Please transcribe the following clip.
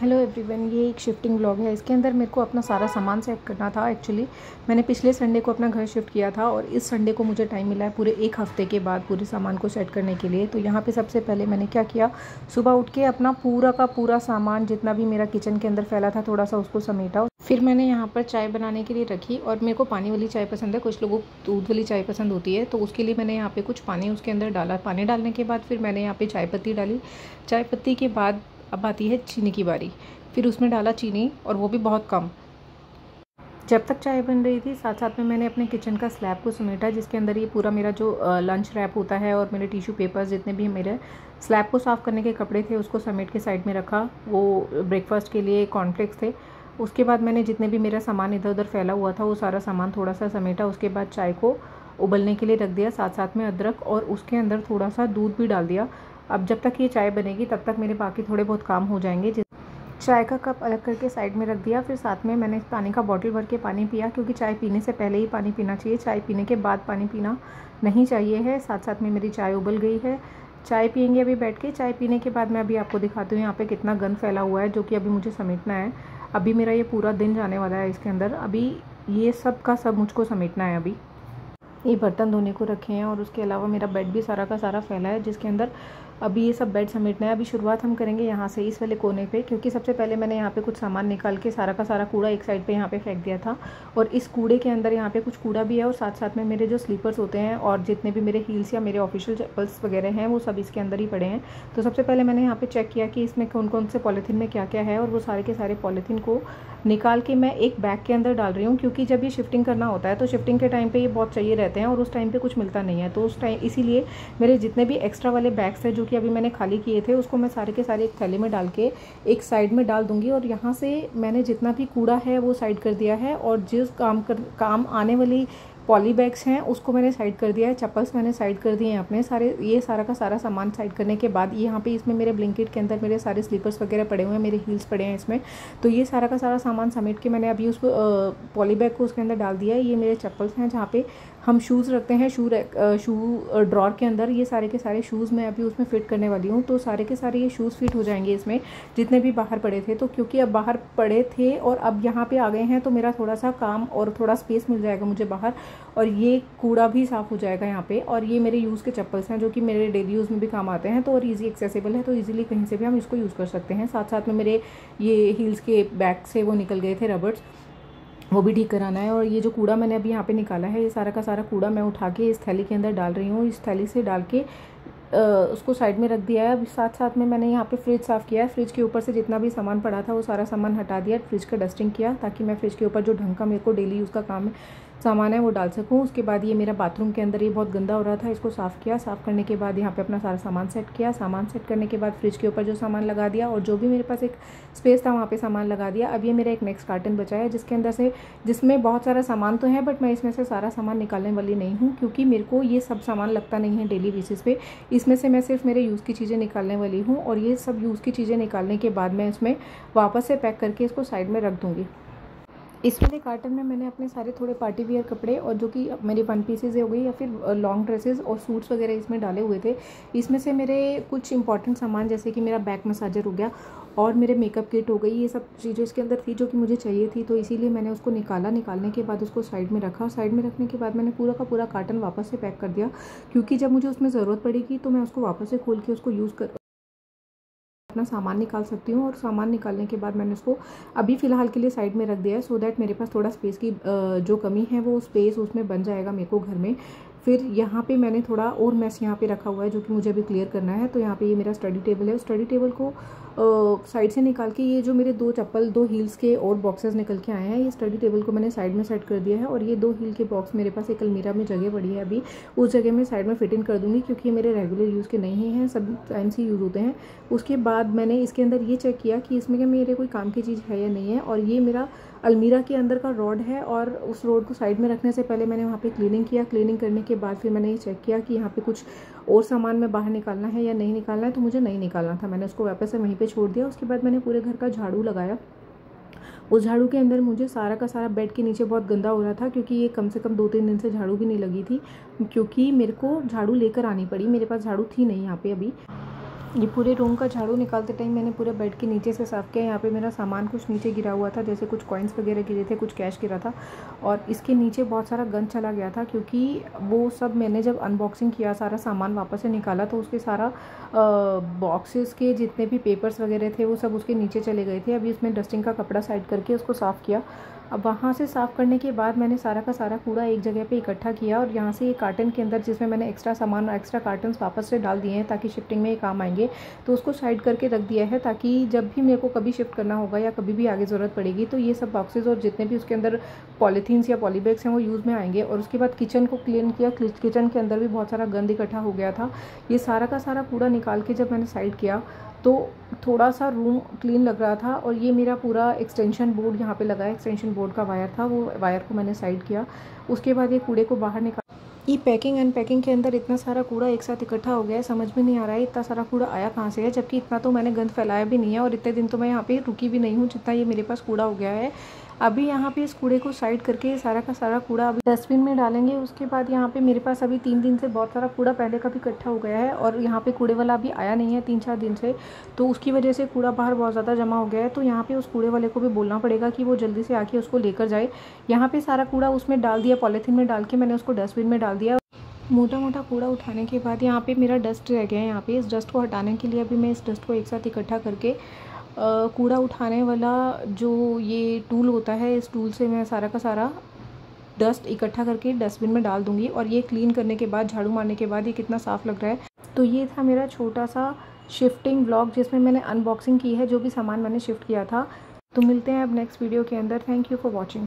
Hello everyone, ये एक shifting blog है। इसके अंदर मेरे को अपना सारा सामान सेट करना था। एक्चुअली मैंने पिछले संडे को अपना घर शिफ्ट किया था और इस संडे को मुझे टाइम मिला है पूरे एक हफ़्ते के बाद पूरे सामान को सेट करने के लिए। तो यहाँ पे सबसे पहले मैंने क्या किया, सुबह उठ के अपना पूरा का पूरा सामान जितना भी मेरा किचन के अंदर फैला था थोड़ा सा उसको समेटा। फिर मैंने यहाँ पर चाय बनाने के लिए रखी और मेरे को पानी वाली चाय पसंद है, कुछ लोगों को दूध वाली चाय पसंद होती है, तो उसके लिए मैंने यहाँ पे कुछ पानी उसके अंदर डाला। पानी डालने के बाद फिर मैंने यहाँ पे चाय पत्ती डाली। चाय पत्ती के बाद अब आती है चीनी की बारी। फिर उसमें डाला चीनी और वो भी बहुत कम। जब तक चाय बन रही थी साथ साथ में मैंने अपने किचन का स्लैब को समेटा, जिसके अंदर ये पूरा मेरा जो लंच रैप होता है और मेरे टिश्यू पेपर्स जितने भी मेरे स्लैब को साफ़ करने के कपड़े थे उसको समेट के साइड में रखा। वो ब्रेकफास्ट के लिए कॉर्नफ्लेक्स थे। उसके बाद मैंने जितने भी मेरा सामान इधर उधर फैला हुआ था वो सारा सामान थोड़ा सा समेटा। उसके बाद चाय को उबलने के लिए रख दिया, साथ साथ में अदरक और उसके अंदर थोड़ा सा दूध भी डाल दिया। अब जब तक ये चाय बनेगी तब तक मेरे बाकी थोड़े बहुत काम हो जाएंगे। चाय का कप अलग करके साइड में रख दिया। फिर साथ में मैंने पानी का बॉटल भर के पानी पिया, क्योंकि चाय पीने से पहले ही पानी पीना चाहिए, चाय पीने के बाद पानी पीना नहीं चाहिए है। साथ साथ में मेरी चाय उबल गई है। चाय पियेंगे अभी बैठ के। चाय पीने के बाद मैं अभी आपको दिखाती हूँ यहाँ पे कितना गंद फैला हुआ है, जो कि अभी मुझे समेटना है। अभी मेरा ये पूरा दिन जाने वाला है इसके अंदर। अभी ये सब का सब मुझको समेटना है। अभी ये बर्तन धोने को रखे हैं और उसके अलावा मेरा बेड भी सारा का सारा फैला है, जिसके अंदर अभी ये सब बेड समेटना है। अभी शुरुआत हम करेंगे यहाँ से, इस वाले कोने पे, क्योंकि सबसे पहले मैंने यहाँ पे कुछ सामान निकाल के सारा का सारा कूड़ा एक साइड पे यहाँ पे फेंक दिया था। और इस कूड़े के अंदर यहाँ पे कुछ कूड़ा भी है और साथ साथ में मेरे जो स्लीपर्स होते हैं और जितने भी मेरे हील्स या मेरे ऑफिशियल चप्पल्स वगैरह हैं वो सब इसके अंदर ही पड़े हैं। तो सबसे पहले मैंने यहाँ पर चेक किया कि इसमें कौन कौन से पॉलीथीन में क्या क्या है, और वो सारे के सारे पॉलीथीन को निकाल के मैं एक बैग के अंदर डाल रही हूँ। क्योंकि जब ये शिफ्टिंग करना होता है तो शिफ्टिंग के टाइम पे ये बहुत चाहिए रहते हैं और उस टाइम पे कुछ मिलता नहीं है। तो उस टाइम इसीलिए मेरे जितने भी एक्स्ट्रा वाले बैग्स थे जो कि अभी मैंने खाली किए थे उसको मैं सारे के सारे एक थैले में डाल के एक साइड में डाल दूँगी। और यहाँ से मैंने जितना भी कूड़ा है वो साइड कर दिया है, और जिस काम आने वाली पॉली बैग्स हैं उसको मैंने साइड कर दिया है। चप्पल्स मैंने साइड कर दिए हैं अपने सारे। ये सारा का सारा सामान साइड करने के बाद यहाँ पे इसमें मेरे ब्लैंकेट के अंदर मेरे सारे स्लीपर्स वगैरह पड़े हुए हैं, मेरे हील्स पड़े हैं इसमें। तो ये सारा का सारा सामान समेट के मैंने अभी उसको पॉली बैग को उसके अंदर डाल दिया है। ये मेरे चप्पल्स हैं जहाँ पे हम शूज़ रखते हैं, शू ड्रॉर के अंदर। ये सारे के सारे शूज़ मैं अभी उसमें फ़िट करने वाली हूँ। तो सारे के सारे ये शूज़ फिट हो जाएंगे इसमें, जितने भी बाहर पड़े थे। तो क्योंकि अब बाहर पड़े थे और अब यहाँ पे आ गए हैं तो मेरा थोड़ा सा काम और थोड़ा स्पेस मिल जाएगा मुझे बाहर, और ये कूड़ा भी साफ़ हो जाएगा यहाँ पे। और ये मेरे यूज़ के चप्पल्स हैं जो कि मेरे डेली यूज़ में भी काम आते हैं, तो और ईजी एक्सेसिबल है, तो ईजिली कहीं से भी हम इसको यूज़ कर सकते हैं। साथ साथ में मेरे ये हील्स के बैग से वो निकल गए थे रबर्स, वो भी ठीक कराना है। और ये जो कूड़ा मैंने अभी यहाँ पे निकाला है, ये सारा का सारा कूड़ा मैं उठा के इस थैली के अंदर डाल रही हूँ। इस थैली से डाल के उसको साइड में रख दिया है। अभी साथ साथ में मैंने यहाँ पे फ्रिज साफ़ किया है। फ्रिज के ऊपर से जितना भी सामान पड़ा था वो सारा सामान हटा दिया, फ्रिज का डस्टिंग किया, ताकि मैं फ्रिज के ऊपर जो ढंग का मेरे को डेली यूज़ का काम है सामान है वो डाल सकूँ। उसके बाद ये मेरा बाथरूम के अंदर ये बहुत गंदा हो रहा था, इसको साफ़ किया। साफ़ करने के बाद यहाँ पे अपना सारा सामान सेट किया। सामान सेट करने के बाद फ्रिज के ऊपर जो सामान लगा दिया और जो भी मेरे पास एक स्पेस था वहाँ पे सामान लगा दिया। अब ये मेरा एक नेक्स्ट कार्टन बचा है जिसके अंदर से, जिसमें बहुत सारा सामान तो है बट मैं इसमें से सारा सामान निकालने वाली नहीं हूँ, क्योंकि मेरे को ये सब सामान लगता नहीं है डेली बेसिस पे। इसमें से मैं सिर्फ मेरे यूज़ की चीज़ें निकालने वाली हूँ, और ये सब यूज़ की चीज़ें निकालने के बाद मैं इसमें वापस से पैक करके इसको साइड में रख दूँगी। इस वाले कार्टन में मैंने अपने सारे थोड़े पार्टी वियर कपड़े और जो कि मेरे वन पीसेज हो गई या फिर लॉन्ग ड्रेसेस और सूट्स वगैरह इसमें डाले हुए थे। इसमें से मेरे कुछ इंपॉर्टेंट सामान जैसे कि मेरा बैक मसाजर हो गया और मेरे मेकअप किट हो गई, ये सब चीज़ें इसके अंदर थी जो कि मुझे चाहिए थी, तो इसीलिए मैंने उसको निकाला। निकालने के बाद उसको साइड में रखा। साइड में रखने के बाद मैंने पूरा का पूरा कार्टन वापस से पैक कर दिया, क्योंकि जब मुझे उसमें ज़रूरत पड़ेगी तो मैं उसको वापस से खोल के उसको यूज़ कर अपना सामान निकाल सकती हूँ। और सामान निकालने के बाद मैंने उसको अभी फ़िलहाल के लिए साइड में रख दिया है, सो दैट मेरे पास थोड़ा स्पेस की जो कमी है वो स्पेस उसमें बन जाएगा मेरे को घर में। फिर यहाँ पे मैंने थोड़ा और मैस यहाँ पे रखा हुआ है जो कि मुझे अभी क्लियर करना है। तो यहाँ पे ये मेरा स्टडी टेबल है। स्टडी टेबल को साइड से निकाल के ये जो मेरे दो हील्स के और बॉक्सेस निकल के आए हैं, ये स्टडी टेबल को मैंने साइड में सेट कर दिया है। और ये 2 हील के बॉक्स मेरे पास एक अलमीरा में जगह पड़ी है, अभी उस जगह में साइड में फिट इन कर दूँगी, क्योंकि ये मेरे रेगुलर यूज़ के नहीं हैं, सब टाइम्स ही यूज़ होते हैं। उसके बाद मैंने इसके अंदर ये चेक किया कि इसमें क्या मेरे कोई काम की चीज़ है या नहीं है। और ये मेरा अलमीरा के अंदर का रॉड है, और उस रॉड को साइड में रखने से पहले मैंने वहाँ पे क्लीनिंग किया। क्लीनिंग करने के बाद फिर मैंने ये चेक किया कि यहाँ पे कुछ और सामान में बाहर निकालना है या नहीं निकालना है, तो मुझे नहीं निकालना था, मैंने उसको वापस से वहीं पे छोड़ दिया। उसके बाद मैंने पूरे घर का झाड़ू लगाया। उस झाड़ू के अंदर मुझे सारा का सारा बेड के नीचे बहुत गंदा हो रहा था, क्योंकि ये कम से कम 2-3 दिन से झाड़ू भी नहीं लगी थी, क्योंकि मेरे को झाड़ू लेकर आनी पड़ी, मेरे पास झाड़ू थी नहीं यहाँ पे अभी। ये पूरे रूम का झाड़ू निकालते टाइम मैंने पूरे बेड के नीचे से साफ़ किया। यहाँ पे मेरा सामान कुछ नीचे गिरा हुआ था, जैसे कुछ कॉइन्स वगैरह गिरे थे, कुछ कैश गिरा था और इसके नीचे बहुत सारा गंद चला गया था, क्योंकि वो सब मैंने जब अनबॉक्सिंग किया, सारा सामान वापस से निकाला तो उसके सारा बॉक्सेस के जितने भी पेपर्स वगैरह थे वो सब उसके नीचे चले गए थे। अभी उसमें डस्टिंग का कपड़ा साइड करके उसको साफ़ किया। अब वहाँ से साफ़ करने के बाद मैंने सारा का सारा कूड़ा एक जगह पे इकट्ठा किया और यहाँ से ये कार्टन के अंदर जिसमें मैंने एक्स्ट्रा सामान और एक्स्ट्रा कार्टन्स वापस से डाल दिए हैं ताकि शिफ्टिंग में ये काम आएंगे, तो उसको साइड करके रख दिया है ताकि जब भी मेरे को कभी शिफ्ट करना होगा या कभी भी आगे ज़रूरत पड़ेगी तो ये सब बॉक्सेस और जितने भी उसके अंदर पॉलीथीन्स या पॉलीबैग्स हैं वो यूज़ में आएंगे। और उसके बाद किचन को क्लीन किया। किचन के अंदर भी बहुत सारा गंद इकट्ठा हो गया था। ये सारा का सारा कूड़ा निकाल के जब मैंने साइड किया तो थोड़ा सा रूम क्लीन लग रहा था। और ये मेरा पूरा एक्सटेंशन बोर्ड यहाँ पे लगा है, एक्सटेंशन बोर्ड का वायर था, वो वायर को मैंने साइड किया। उसके बाद ये कूड़े को बाहर निकाल। ये पैकिंग अनपैकिंग के अंदर इतना सारा कूड़ा एक साथ इकट्ठा हो गया है, समझ में नहीं आ रहा है इतना सारा कूड़ा आया कहाँ से है, जबकि इतना तो मैंने गंद फैलाया भी नहीं है और इतने दिन तो मैं यहाँ पे रुकी भी नहीं हूँ जितना ये मेरे पास कूड़ा हो गया है। अभी यहाँ पे इस कूड़े को साइड करके सारा का सारा कूड़ा अभी डस्टबिन में डालेंगे। उसके बाद यहाँ पे मेरे पास अभी 3 दिन से बहुत सारा कूड़ा पहले का भी इकट्ठा हो गया है और यहाँ पे कूड़े वाला अभी आया नहीं है 3-4 दिन से, तो उसकी वजह से कूड़ा बाहर बहुत ज़्यादा जमा हो गया है। तो यहाँ पे उस कूड़े वाले को भी बोलना पड़ेगा कि वो जल्दी से आके उसको लेकर जाए। यहाँ पे सारा कूड़ा उसमें डाल दिया, पॉलीथीन में डाल के मैंने उसको डस्टबिन में डाल दिया। मोटा मोटा कूड़ा उठाने के बाद यहाँ पे मेरा डस्ट रह गया है। यहाँ पे इस डस्ट को हटाने के लिए अभी मैं इस डस्ट को एक साथ इकट्ठा करके कूड़ा उठाने वाला जो ये टूल होता है, इस टूल से मैं सारा का सारा डस्ट इकट्ठा करके डस्टबिन में डाल दूँगी। और ये क्लीन करने के बाद, झाड़ू मारने के बाद ये कितना साफ़ लग रहा है। तो ये था मेरा छोटा सा शिफ्टिंग व्लॉग जिसमें मैंने अनबॉक्सिंग की है जो भी सामान मैंने शिफ्ट किया था। तो मिलते हैं अब नेक्स्ट वीडियो के अंदर। Thank you for watching.